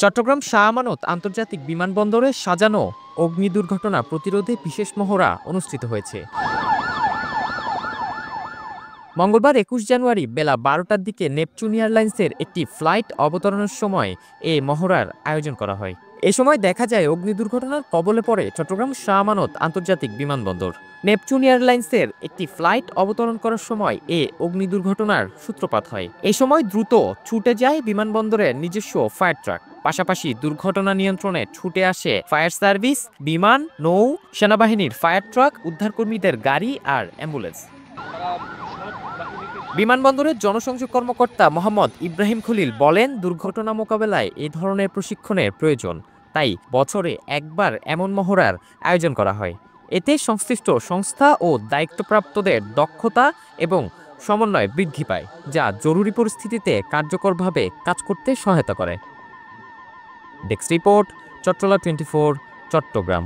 চট্টগ্রাম শাহ আমানত আন্তর্জাতিক বিমানবন্দরে সাজানো অগ্নি দুর্ঘটনা প্রতিরোধে বিশেষ মহড়া অনুষ্ঠিত হয়েছে। মঙ্গলবার ২১ জানুয়ারি বেলা ১২টার দিকে নেপচুন এয়ারলাইন্সের একটি ফ্লাইট অবতরণের সময় এ মহড়ার আয়োজন করা হয়। এ সময় দেখা যায় অগ্নি দুর্ঘটনার কবলে পড়ে চট্টগ্রাম শাহ আমানত আন্তর্জাতিক বিমানবন্দর। নেপচুন এয়ারলাইন্সের একটি ফ্লাইট অবতরণ করার সময় এ অগ্নি দুর্ঘটনার সূত্রপাত হয়। এ সময় দ্রুত ছুটে যায় বিমানবন্দরের নিজস্ব ফায়ার ট্রাক। পাশাপাশি দুর্ঘটনা নিয়ন্ত্রণে ছুটে আসে ফায়ার সার্ভিস, বিমান, নৌ সেনাবাহিনীর ফায়ার ট্রাক, উদ্ধারকর্মীদের গাড়ি আর অ্যাম্বুলেন্স। বিমানবন্দরের জনসংযোগ কর্মকর্তা মোহাম্মদ ইব্রাহিম খলিল বলেন, দুর্ঘটনা মোকাবেলায় এ ধরনের প্রশিক্ষণের প্রয়োজন। তাই বছরে একবার এমন মহড়ার আয়োজন করা হয়। এতে সংশ্লিষ্ট সংস্থা ও দায়িত্বপ্রাপ্তদের দক্ষতা এবং সমন্বয় বৃদ্ধি পায়, যা জরুরি পরিস্থিতিতে কার্যকরভাবে কাজ করতে সহায়তা করে। Desk report, Chattala 24, Chittagong.